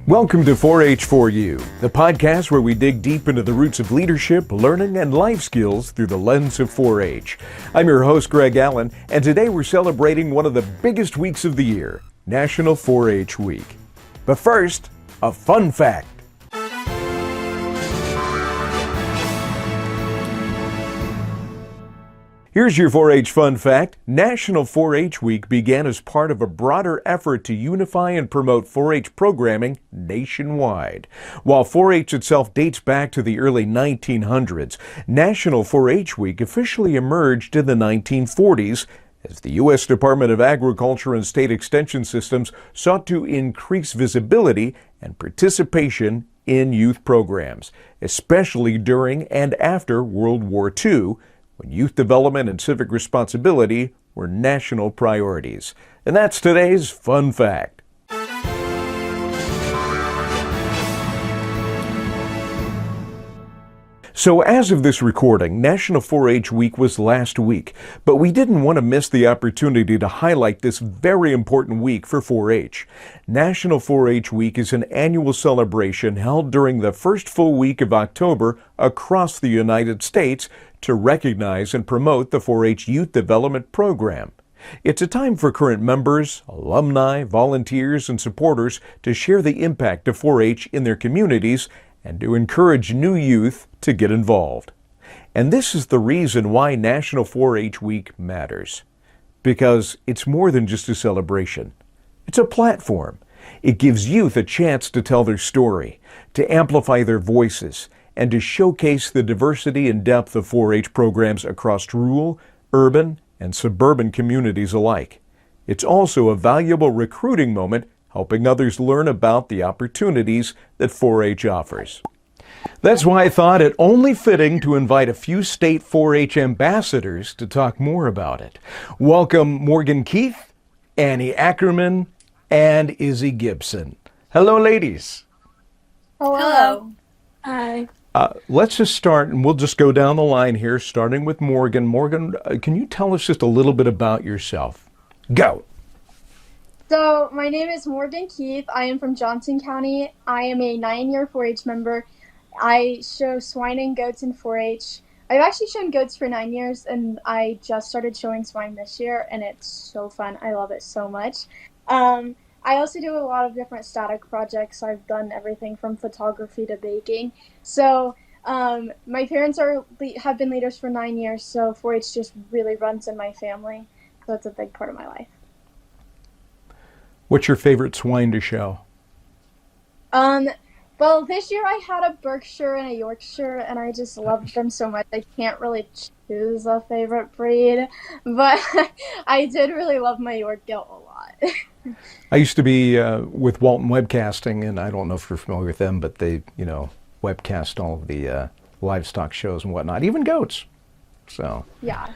Welcome to 4-H for You, the podcast where we dig deep into the roots of leadership, learning, and life skills through the lens of 4-H. I'm your host, Greg Allen, and today we're celebrating one of the biggest weeks of the year, National 4-H Week. But first, a fun fact. Here's your 4-H fun fact. National 4-H Week began as part of a broader effort to unify and promote 4-H programming nationwide. While 4-H itself dates back to the early 1900s, National 4-H Week officially emerged in the 1940s as the U.S. Department of Agriculture and State Extension Systems sought to increase visibility and participation in youth programs, especially during and after World War II, when youth development and civic responsibility were national priorities. And that's today's fun fact. So as of this recording, National 4-H Week was last week, but we didn't want to miss the opportunity to highlight this very important week for 4-H. National 4-H Week is an annual celebration held during the first full week of October across the United States to recognize and promote the 4-H Youth Development Program. It's a time for current members, alumni, volunteers, and supporters to share the impact of 4-H in their communities and to encourage new youth to get involved. And this is the reason why National 4-H Week matters. Because it's more than just a celebration. It's a platform. It gives youth a chance to tell their story, to amplify their voices, and to showcase the diversity and depth of 4-H programs across rural, urban, and suburban communities alike. It's also a valuable recruiting moment, helping others learn about the opportunities that 4-H offers. That's why I thought it only fitting to invite a few state 4-H ambassadors to talk more about it. Welcome Morgan Keith, Annie Ackerman, and Izzy Gibson. Hello, ladies. Hello. Hi. Let's just start, and we'll just go down the line here, starting with Morgan. Morgan, can you tell us just a little bit about yourself? Go. So, my name is Morgan Keith. I am from Johnson County. I am a 9-year 4-H member. I show swine and goats in 4-H. I've actually shown goats for 9 years, and I just started showing swine this year, and it's so fun. I love it so much. I also do a lot of different static projects. I've done everything from photography to baking. So my parents have been leaders for 9 years, so 4-H just really runs in my family. So it's a big part of my life. What's your favorite swine to show? Well, this year I had a Berkshire and a Yorkshire, and I just loved them so much. I can't really choose a favorite breed, but I did really love my York Gilt a lot. I used to be with Walton Webcasting, and I don't know if you're familiar with them, but they, webcast all of the livestock shows and whatnot, even goats. So yeah.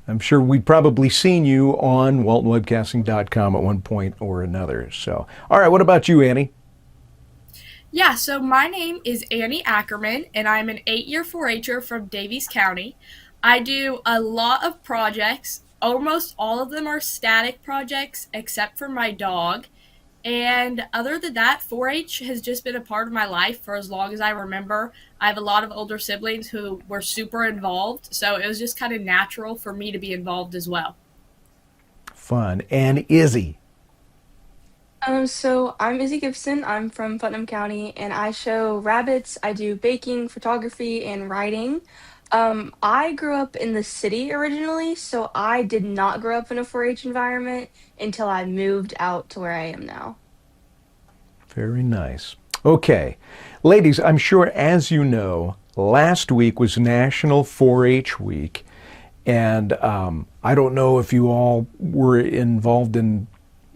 I'm sure we'd probably seen you on waltonwebcasting.com at one point or another. So, all right, what about you, Annie? Yeah, so my name is Annie Ackerman, and I'm an 8-year 4-H'er from Daviess County. I do a lot of projects. Almost all of them are static projects, except for my dog. And other than that, 4-H has just been a part of my life for as long as I remember. I have a lot of older siblings who were super involved, so it was just kind of natural for me to be involved as well. Fun. And Izzy? So I'm Izzy Gibson. I'm from Putnam County, and I show rabbits. I do baking, photography, and writing. I grew up in the city originally, so I did not grow up in a 4-H environment until I moved out to where I am now. Very nice. Okay. Ladies, I'm sure as you know, last week was National 4-H Week, and I don't know if you all were involved in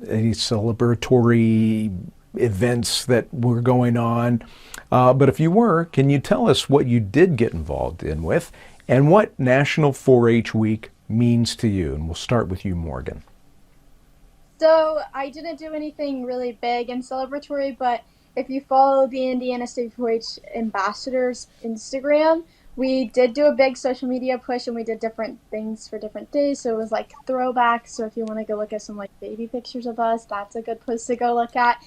any celebratory events that were going on. But if you were, can you tell us what you did get involved in with and what National 4-H Week means to you? And we'll start with you, Morgan. So I didn't do anything really big and celebratory, but if you follow the Indiana State 4-H Ambassadors Instagram, we did do a big social media push, and we did different things for different days. So it was like throwbacks. So if you want to go look at some like baby pictures of us, that's a good place to go look at.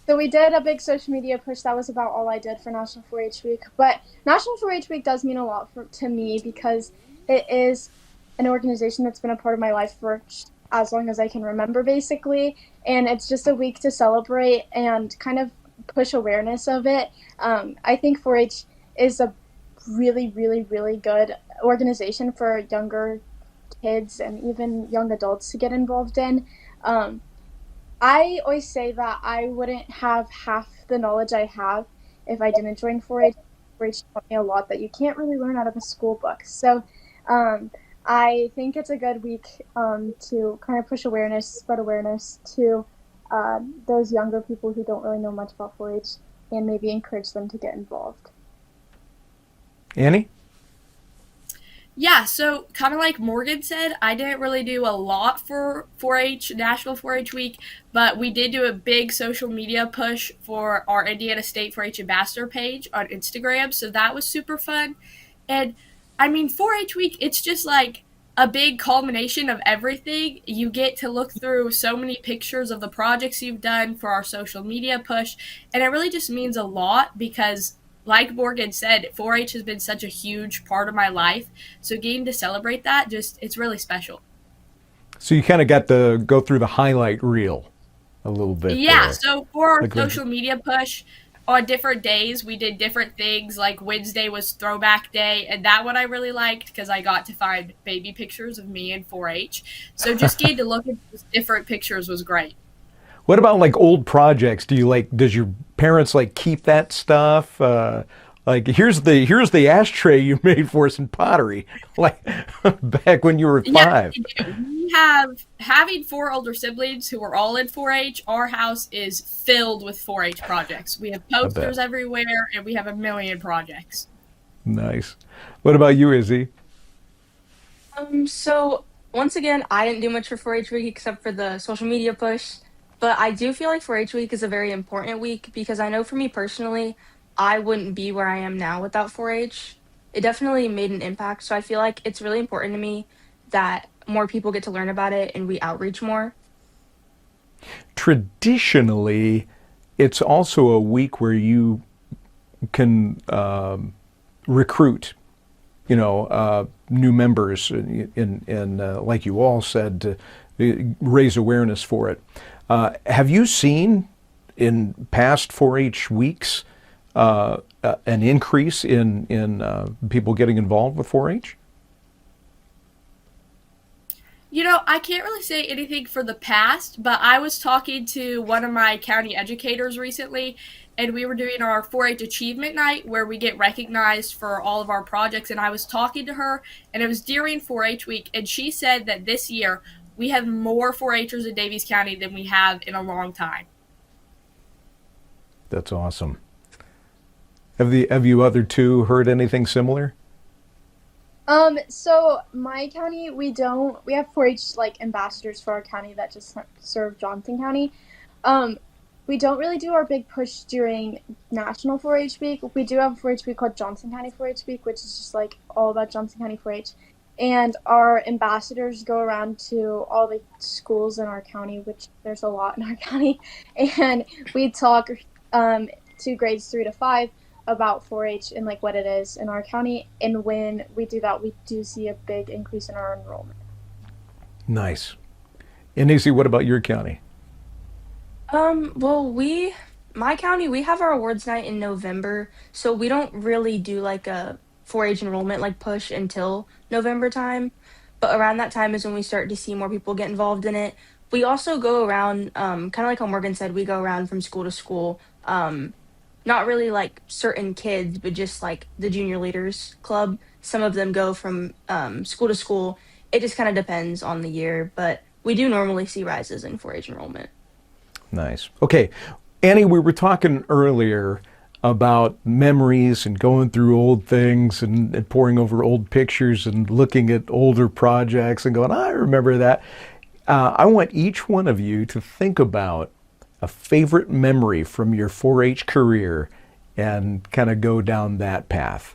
So we did a big social media push. That was about all I did for National 4-H Week. But National 4-H Week does mean a lot to me because it is an organization that's been a part of my life for as long as I can remember, basically. And it's just a week to celebrate and kind of push awareness of it. I think 4-H is a really, really, really good organization for younger kids and even young adults to get involved in. I always say that I wouldn't have half the knowledge I have if I didn't join 4-H. 4-H taught me a lot that you can't really learn out of a school book. So I think it's a good week to kind of push awareness, spread awareness to those younger people who don't really know much about 4-H and maybe encourage them to get involved. Annie? Yeah, so kind of like Morgan said, I didn't really do a lot for 4-H, National 4-H Week, but we did do a big social media push for our Indiana State 4-H Ambassador page on Instagram, so that was super fun. And I mean, 4-H Week, it's just like a big culmination of everything. You get to look through so many pictures of the projects you've done for our social media push, and it really just means a lot because like Morgan said, 4-H has been such a huge part of my life. So getting to celebrate that, it's really special. So you kind of got to go through the highlight reel a little bit. Yeah, so for our social media push, on different days, we did different things. Like Wednesday was Throwback Day, and that one I really liked because I got to find baby pictures of me in 4-H. So just getting to look at those different pictures was great. What about like old projects? Does your parents like keep that stuff? Like here's the ashtray you made for us in pottery, like back when you were 5. Yeah, we having 4 older siblings who are all in 4-H. Our house is filled with 4-H projects. We have posters everywhere, and we have a million projects. Nice. What about you, Izzy? So once again, I didn't do much for 4-H week except for the social media push. But I do feel like 4-H week is a very important week because I know for me personally, I wouldn't be where I am now without 4-H. It definitely made an impact. So I feel like it's really important to me that more people get to learn about it and we outreach more. Traditionally, it's also a week where you can recruit, new members in like you all said, to raise awareness for it. Have you seen in past 4-H weeks an increase in people getting involved with 4-H? I can't really say anything for the past, but I was talking to one of my county educators recently, and we were doing our 4-H Achievement Night where we get recognized for all of our projects, and I was talking to her, and it was during 4-H week, and she said that this year we have more 4-Hers in Daviess County than we have in a long time. That's awesome. Have you other two heard anything similar? So my county, we have 4-H like ambassadors for our county that just serve Johnson County. We don't really do our big push during National 4-H Week. We do have a 4-H week called Johnson County 4-H Week, which is just like all about Johnson County 4-H. And our ambassadors go around to all the schools in our county, which there's a lot in our county, and we talk to grades 3 to 5 about 4-H and like what it is in our county. And when we do that, we do see a big increase in our enrollment. Nice. And Izzy, what about your county? Well, my county, we have our awards night in November, so we don't really do like a 4-H enrollment like push until November time. But around that time is when we start to see more people get involved in it. We also go around, kind of like how Morgan said, we go around from school to school. Not really like certain kids, but just like the junior leaders club. Some of them go from school to school. It just kind of depends on the year, but we do normally see rises in 4-H enrollment. Nice. Okay, Annie, we were talking earlier about memories and going through old things and poring over old pictures and looking at older projects and going, I remember that. I want each one of you to think about a favorite memory from your 4-H career and kind of go down that path.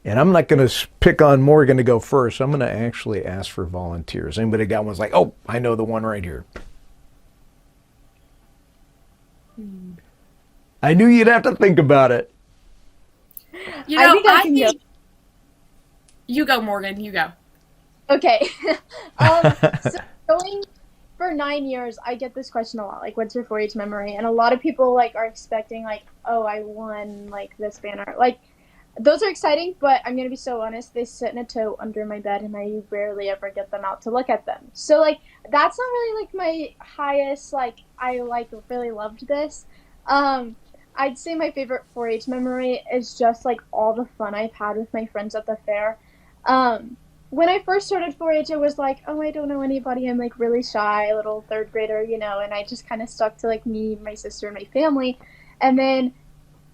And I'm not going to pick on Morgan to go first. I'm going to actually ask for volunteers. Anybody got one's like, oh, I know the one right here. I knew you'd have to think about it. You know, I can go. You go, Morgan. You go. Okay. So going for 9 years, I get this question a lot. Like, what's your 4-H memory? And a lot of people like are expecting like, oh, I won like this banner. Like, those are exciting, but I'm gonna be so honest. They sit in a tote under my bed, and I rarely ever get them out to look at them. So like, that's not really like my highest. Like, I like really loved this. I'd say my favorite 4-H memory is just like all the fun I've had with my friends at the fair. When I first started 4-H, I was like, oh, I don't know anybody. I'm like really shy, a little third grader, and I just kind of stuck to like me, my sister, and my family. And then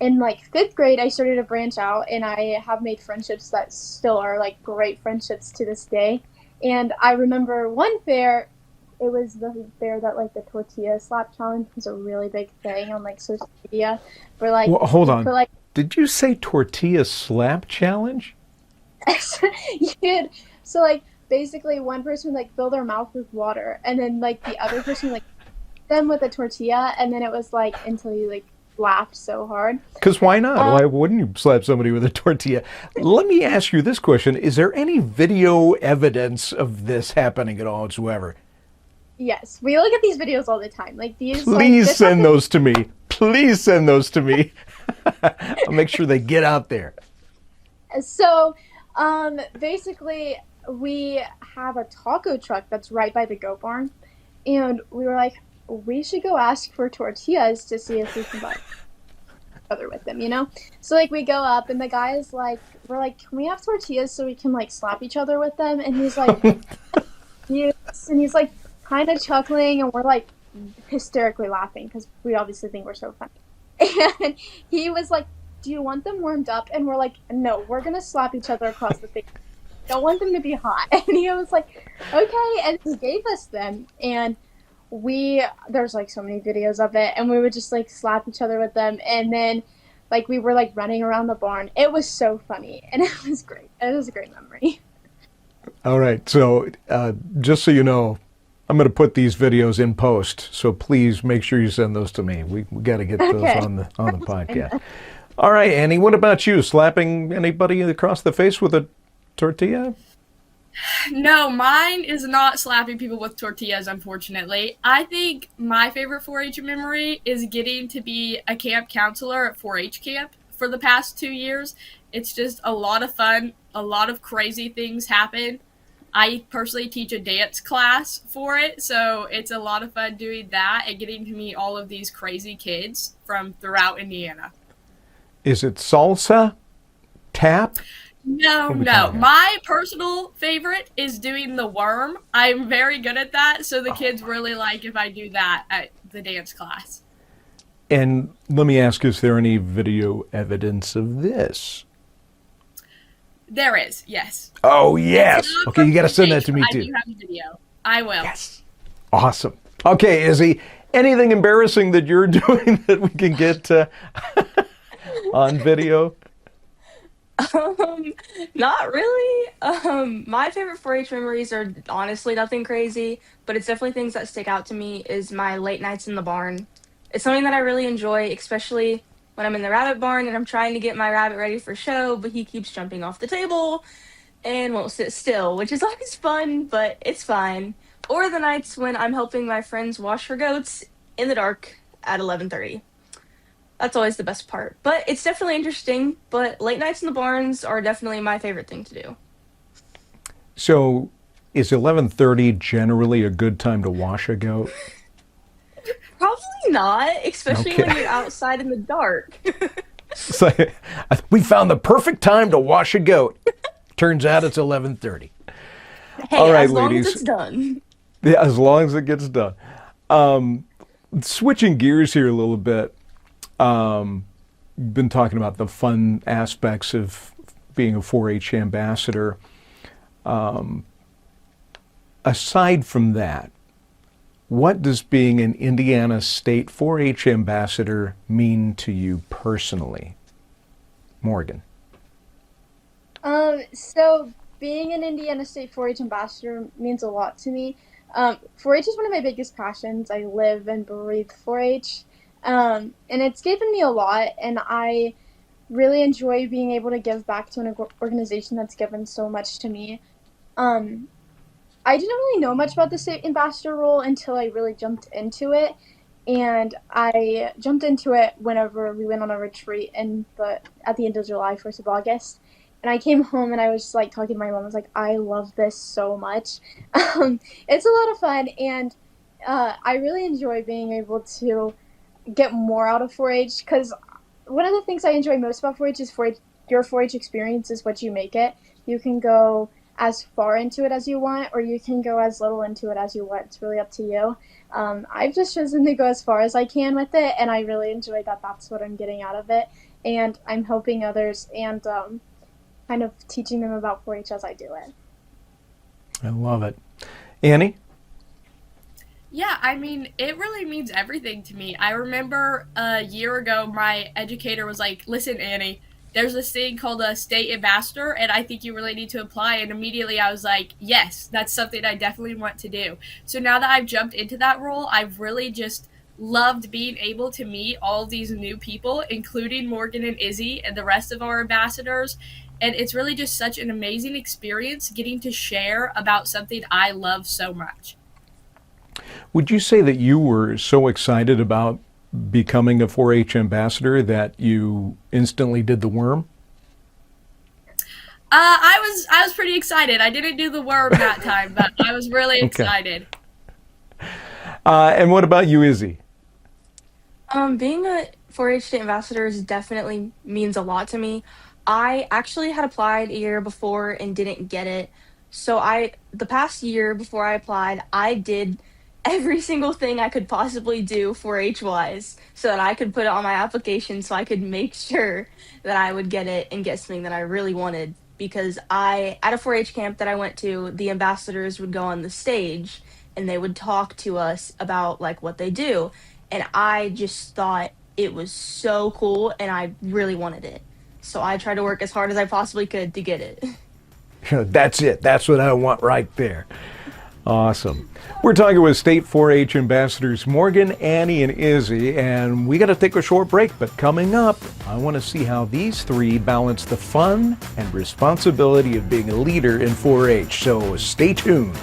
in like fifth grade, I started to branch out, and I have made friendships that still are like great friendships to this day. And I remember one fair, it was the fair that like the tortilla slap challenge was a really big thing on like social media for like. Well, hold on. For, like, did you say tortilla slap challenge? So like basically one person would like fill their mouth with water, and then like the other person like them with a tortilla, and then it was like until you like laughed so hard. Because why not? Why wouldn't you slap somebody with a tortilla? Let me ask you this question. Is there any video evidence of this happening at all whatsoever? Yes, we look at these videos all the time. Like these. Please send those to me. Please send those to me. I'll make sure they get out there. So, basically, we have a taco truck that's right by the goat barn, and we were like, we should go ask for tortillas to see if we can buy each other with them. So like we go up, and the guy is like, we're like, can we have tortillas so we can like slap each other with them? And he's like, yes, and he's like kind of chuckling, and we're like hysterically laughing because we obviously think we're so funny. And he was like, do you want them warmed up? And we're like, no, we're gonna slap each other across the face. Don't want them to be hot. And he was like, okay, and he gave us them, and there's like so many videos of it, and we would just like slap each other with them, and then like we were like running around the barn. It was so funny, and it was great. It was a great memory. All right, so just so you know, I'm going to put these videos in post, so please make sure you send those to me. We got to get those on the podcast. All right, Annie, what about you? Slapping anybody across the face with a tortilla? No, mine is not slapping people with tortillas, unfortunately. I think my favorite 4-H memory is getting to be a camp counselor at 4-H camp for the past 2 years. It's just a lot of fun. A lot of crazy things happen. I personally teach a dance class for it, so it's a lot of fun doing that and getting to meet all of these crazy kids from throughout Indiana. Is it salsa? Tap? No. My personal favorite is doing the worm. I'm very good at that, so the kids really like if I do that at the dance class. And let me ask, is there any video evidence of this? There is, yes. Oh, yes. Okay, you got to send that to me, too. I do have a video. I will. Yes. Awesome. Okay, Izzy, anything embarrassing that you're doing that we can get on video? Not really. My favorite 4-H memories are honestly nothing crazy, but it's definitely things that stick out to me is my late nights in the barn. It's something that I really enjoy, especially when I'm in the rabbit barn and I'm trying to get my rabbit ready for show, but he keeps jumping off the table and won't sit still, which is always fun, but it's fine. Or the nights when I'm helping my friends wash her goats in the dark at 11:30. That's always the best part. But it's definitely interesting, but late nights in the barns are definitely my favorite thing to do. So is 11:30 generally a good time to wash a goat? Probably not, especially when you're outside in the dark. It's like, we found the perfect time to wash a goat. Turns out it's 11:30. Hey, all right, as long ladies. as it's done. Yeah, as long as it gets done. Switching gears here a little bit. Been talking about the fun aspects of being a 4-H ambassador. Aside from that, what does being an Indiana State 4-H ambassador mean to you personally? Morgan. So being an Indiana State 4-H ambassador means a lot to me. 4-H is one of my biggest passions. I live and breathe 4-H. And it's given me a lot, and I really enjoy being able to give back to an organization that's given so much to me. Um, I didn't really know much about the state ambassador role until I really jumped into it. And I jumped into it whenever we went on a retreat at the end of July, 1st of August. And I came home and I was just like talking to my mom. I was like, I love this so much. It's a lot of fun, and I really enjoy being able to get more out of 4-H, because one of the things I enjoy most about 4-H is your 4-H experience is what you make it. You can go as far into it as you want, or you can go as little into it as you want. It's really up to you. I've just chosen to go as far as I can with it, and I really enjoy that that's what I'm getting out of it. And I'm helping others and kind of teaching them about 4-H as I do it. I love it. Annie? Yeah, I mean, it really means everything to me. I remember a year ago, my educator was like, listen, Annie, there's this thing called a state ambassador, and I think you really need to apply. And immediately I was like, yes, that's something I definitely want to do. So now that I've jumped into that role, I've really just loved being able to meet all these new people, including Morgan and Izzy and the rest of our ambassadors. And it's really just such an amazing experience getting to share about something I love so much. Would you say that you were so excited about becoming a 4-H ambassador that you instantly did the worm? I was pretty excited. I didn't do the worm that time, but I was really excited. And what about you, Izzy? Being a 4-H state ambassador definitely means a lot to me. I actually had applied a year before and didn't get it. So the past year before I applied, I did every single thing I could possibly do 4-H wise so that I could put it on my application so I could make sure that I would get it and get something that I really wanted. Because at a 4-H camp that I went to, the ambassadors would go on the stage and they would talk to us about like what they do. And I just thought it was so cool and I really wanted it. So I tried to work as hard as I possibly could to get it. That's it. That's what I want right there. Awesome. We're talking with State 4-H ambassadors Morgan, Annie, and Izzy, and we got to take a short break, but coming up, I want to see how these three balance the fun and responsibility of being a leader in 4-H, so stay tuned.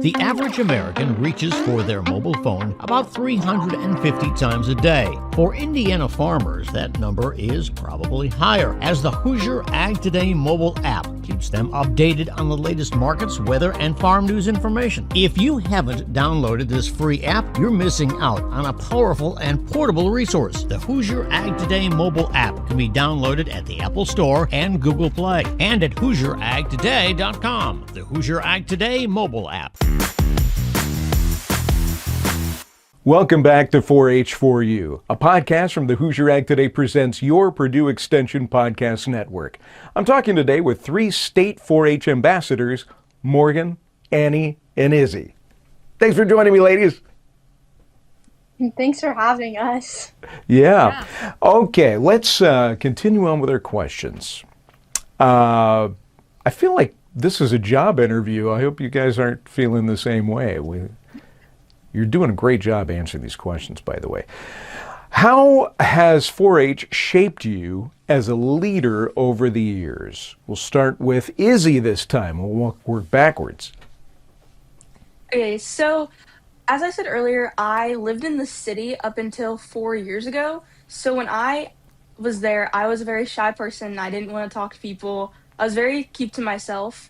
The average American reaches for their mobile phone about 350 times a day. For Indiana farmers, that number is probably higher, as the Hoosier Ag Today mobile app keeps them updated on the latest markets, weather, and farm news information. If you haven't downloaded this free app, you're missing out on a powerful and portable resource. The Hoosier Ag Today mobile app can be downloaded at the Apple Store and Google Play, and at HoosierAgToday.com. The Hoosier Ag Today mobile app. Welcome back to 4-H for You, a podcast from the Hoosier Ag Today presents Your Purdue Extension podcast network. I'm talking today with three state 4-H ambassadors, Morgan, Annie, and Izzy. Thanks for joining me, ladies. Thanks for having us. Yeah. Okay, let's continue on with our questions. I feel like this is a job interview. I hope you guys aren't feeling the same way. You're doing a great job answering these questions, by the way. How has 4-H shaped you as a leader over the years? We'll start with Izzy this time. We'll work backwards. Okay, so as I said earlier, I lived in the city up until 4 years ago. So when I was there, I was a very shy person. I didn't want to talk to people. I was very keep to myself.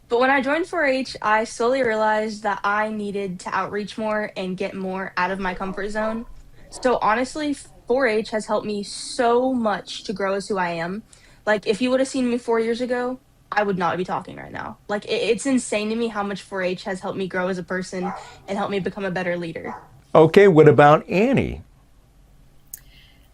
But when I joined 4-H, I slowly realized that I needed to outreach more and get more out of my comfort zone. So honestly, 4-H has helped me so much to grow as who I am. Like, if you would have seen me 4 years ago, I would not be talking right now. Like, it's insane to me how much 4-H has helped me grow as a person and helped me become a better leader. Okay, what about Annie?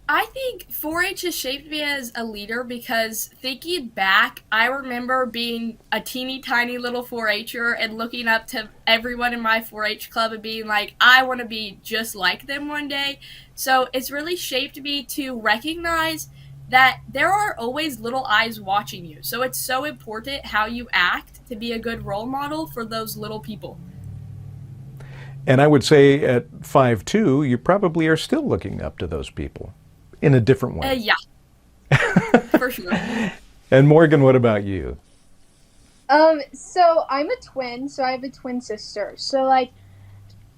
I think 4-H has shaped me as a leader because thinking back, I remember being a teeny tiny little 4-Her and looking up to everyone in my 4-H club and being like, I want to be just like them one day. So it's really shaped me to recognize that there are always little eyes watching you. So it's so important how you act to be a good role model for those little people. And I would say at 5'2", you probably are still looking up to those people in a different way. Yeah, for sure. And Morgan, what about you? So I'm a twin, so I have a twin sister. So like,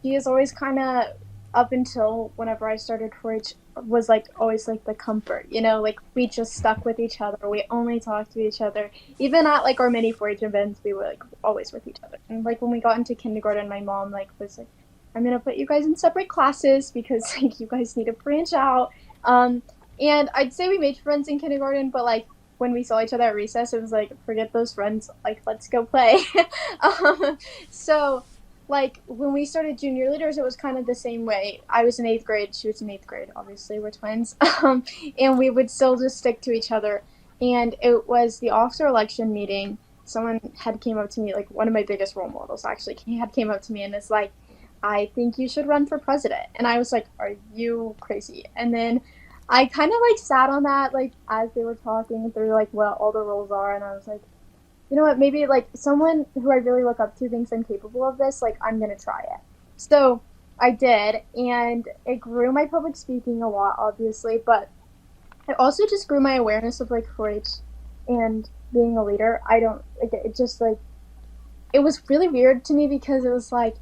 she is always kind of, up until whenever I started 4-H, was like always like the comfort, like we just stuck with each other. We only talked to each other. Even at like our mini 4-H events, we were like always with each other. And like when we got into kindergarten, my mom like was like, I'm gonna put you guys in separate classes because like you guys need to branch out. And I'd say we made friends in kindergarten, but like when we saw each other at recess, it was like, forget those friends, like let's go play. So like when we started junior leaders, it was kind of the same way. I was in 8th grade, she was in 8th grade, obviously we're twins. And we would still just stick to each other. And it was the officer election meeting. Someone had came up to me, like one of my biggest role models actually, came up to me and is like, I think you should run for president. And I was like, are you crazy? And then I kind of like sat on that, like as they were talking through like what all the roles are. And I was like, you know what, maybe like someone who I really look up to thinks I'm capable of this, like I'm going to try it. So I did, and it grew my public speaking a lot, obviously, but it also just grew my awareness of like 4-H and being a leader. It just like, it was really weird to me because it was like,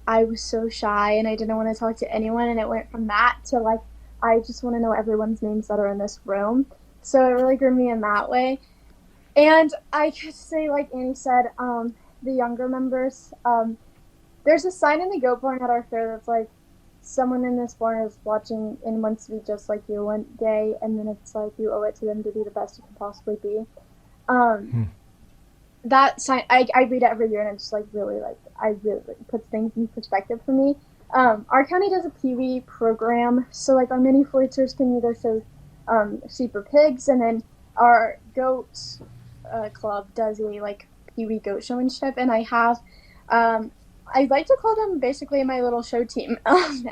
I was so shy and I didn't want to talk to anyone, and it went from that to like, I just want to know everyone's names that are in this room. So it really grew me in that way. And I could say, like Annie said, the younger members, there's a sign in the goat barn at our fair that's like, someone in this barn is watching and wants to be just like you one day, and then it's like you owe it to them to be the best you can possibly be. That sign, I read it every year, and it's just like really puts things in perspective for me. Our county does a Pee-wee program, so like our mini 4-Hers can either show sheep or pigs, and then our goat club does a like Pee-wee goat showmanship, and I have I like to call them basically my little show team.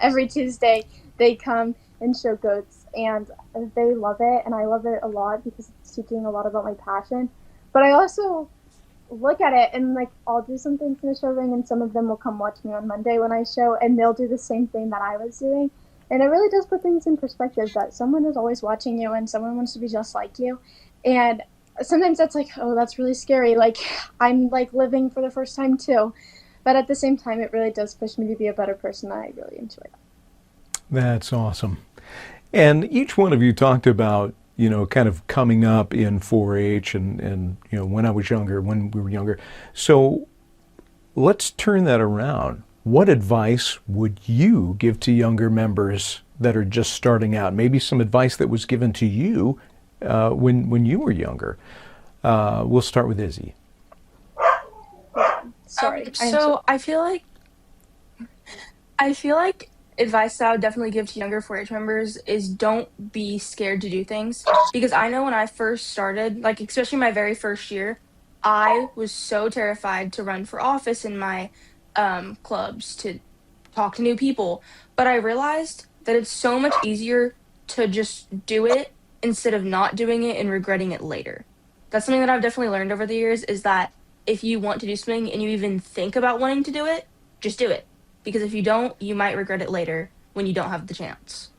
Every Tuesday they come and show goats, and they love it, and I love it a lot because it's teaching a lot about my passion. But I also look at it and like I'll do some things in the show ring, and some of them will come watch me on Monday when I show, and they'll do the same thing that I was doing. And it really does put things in perspective that someone is always watching you and someone wants to be just like you. And sometimes that's like, oh, that's really scary. Like I'm like living for the first time too. But at the same time, it really does push me to be a better person. I really enjoy that. That's awesome. And each one of you talked about, kind of coming up in 4-H and when I was younger, when we were younger. So let's turn that around. What advice would you give to younger members that are just starting out? Maybe some advice that was given to you when you were younger. We'll start with Izzy. Sorry. So I feel like advice that I would definitely give to younger 4-H members is don't be scared to do things. Because I know when I first started, like especially my very first year, I was so terrified to run for office in my clubs, to talk to new people. But I realized that it's so much easier to just do it instead of not doing it and regretting it later. That's something that I've definitely learned over the years, is that if you want to do something and you even think about wanting to do it, just do it. Because if you don't, you might regret it later when you don't have the chance.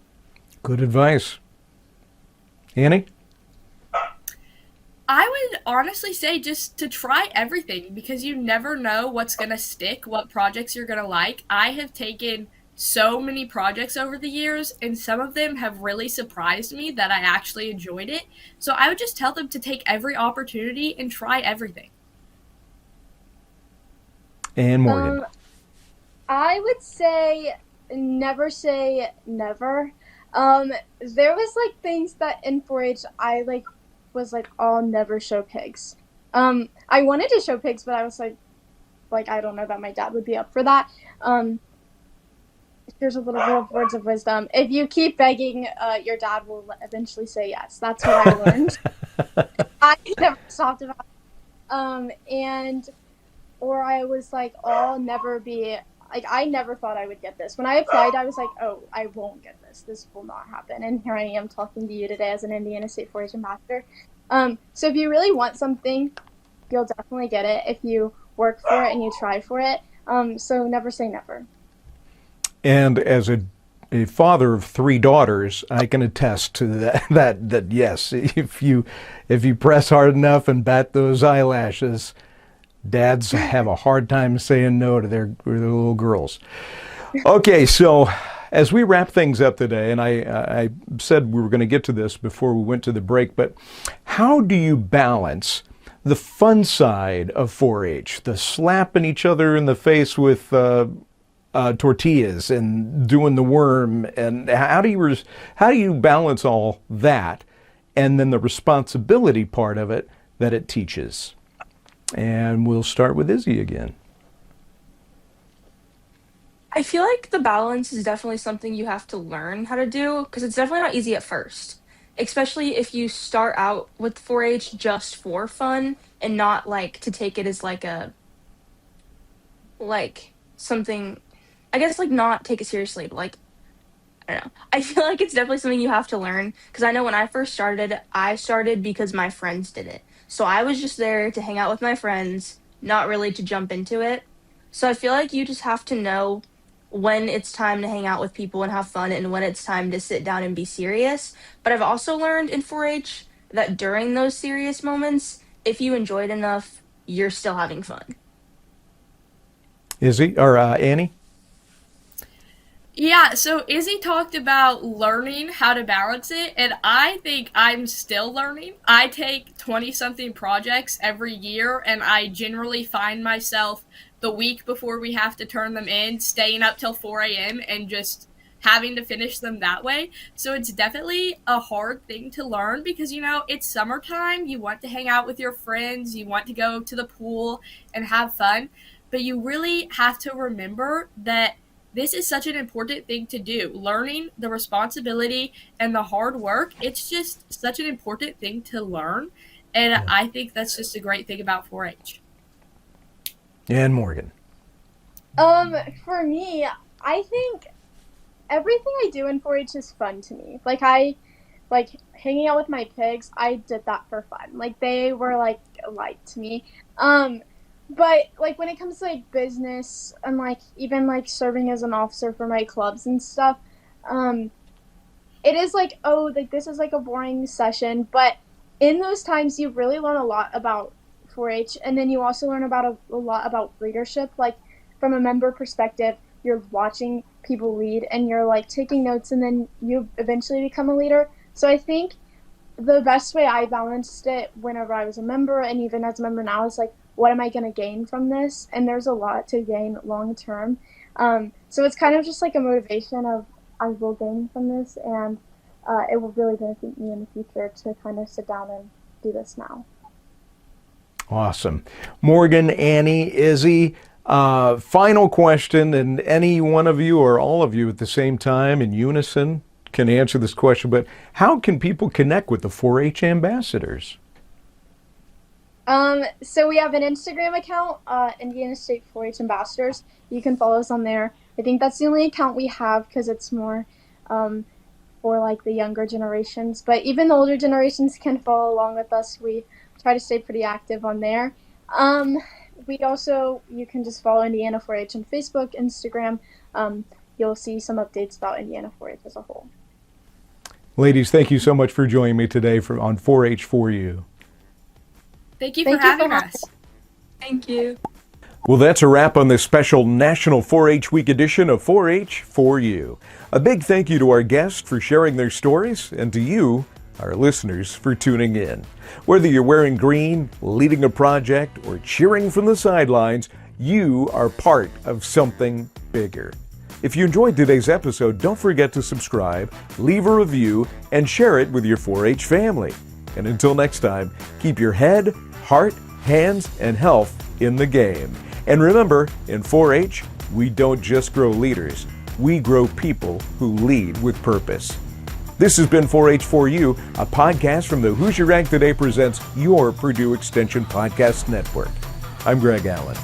Good advice. Annie? I would honestly say just to try everything, because you never know what's going to stick, what projects you're going to like. I have taken so many projects over the years, and some of them have really surprised me that I actually enjoyed it. So I would just tell them to take every opportunity and try everything. And Morgan? I would say never say never. There was like things that in 4-H I like was like, I'll never show pigs. I wanted to show pigs, but I was like I don't know that my dad would be up for that. Here's a little bit of words of wisdom. If you keep begging, your dad will eventually say yes. That's what I learned. I never stopped about it. Or I was like, I'll never be, like, I never thought I would get this. When I applied, I was like, oh, I won't get this. This will not happen. And here I am talking to you today as an Indiana State 4-H ambassador. So if you really want something, you'll definitely get it if you work for it and you try for it. So never say never. And as a father of 3 daughters, I can attest to that yes, if you press hard enough and bat those eyelashes, dads have a hard time saying no to their little girls. Okay, so as we wrap things up today, and I said we were going to get to this before we went to the break, but how do you balance the fun side of 4-H, the slapping each other in the face with tortillas and doing the worm, and how do you balance all that, and then the responsibility part of it that it teaches? And we'll start with Izzy again. I feel like the balance is definitely something you have to learn how to do because it's definitely not easy at first, especially if you start out with 4-H just for fun and not like to take it as like something, I guess, like not take it seriously, but like, I don't know. I feel like it's definitely something you have to learn because I know when I first started, I started because my friends did it. So I was just there to hang out with my friends, not really to jump into it. So I feel like you just have to know when it's time to hang out with people and have fun and when it's time to sit down and be serious. But I've also learned in 4-H that during those serious moments, if you enjoy it enough, you're still having fun. Izzy or Annie? Yeah, so Izzy talked about learning how to balance it, and I think I'm still learning. I take 20-something projects every year, and I generally find myself the week before we have to turn them in, staying up till 4 a.m. and just having to finish them that way. So it's definitely a hard thing to learn because, it's summertime. You want to hang out with your friends. You want to go to the pool and have fun. But you really have to remember that this is such an important thing to do. Learning the responsibility and the hard work, it's just such an important thing to learn. And I think that's just a great thing about 4-H. And Morgan. For me, I think everything I do in 4-H is fun to me. I hanging out with my pigs, I did that for fun. They were light to me. But when it comes to business and even serving as an officer for my clubs and stuff, it is this is a boring session, but in those times you really learn a lot about 4-H, and then you also learn about a lot about leadership. From a member perspective, you're watching people lead and you're taking notes, and then you eventually become a leader. So I think the best way I balanced it whenever I was a member and even as a member now is what am I going to gain from this? And there's a lot to gain long term. So it's kind of just a motivation of I will gain from this, and it will really benefit me in the future to kind of sit down and do this now. Awesome. Morgan, Annie, Izzy, final question, and any one of you or all of you at the same time in unison can answer this question, but how can people connect with the 4-H ambassadors? So we have an Instagram account, Indiana State 4-H Ambassadors. You can follow us on there. I think that's the only account we have because it's more for the younger generations. But even the older generations can follow along with us. We try to stay pretty active on there. You can just follow Indiana 4-H on Facebook, Instagram. You'll see some updates about Indiana 4-H as a whole. Ladies, thank you so much for joining me today on 4-H for You. Thank you for having us. Thank you. Well, that's a wrap on this special National 4-H Week edition of 4-H for You. A big thank you to our guests for sharing their stories, and to you, our listeners, for tuning in. Whether you're wearing green, leading a project, or cheering from the sidelines, you are part of something bigger. If you enjoyed today's episode, don't forget to subscribe, leave a review, and share it with your 4-H family. And until next time, keep your head, heart, hands, and health in the game. And remember, in 4-H, we don't just grow leaders, we grow people who lead with purpose. This has been 4-H for You, a podcast from the Hoosier Ag Today presents Your Purdue Extension Podcast Network. I'm Greg Allen.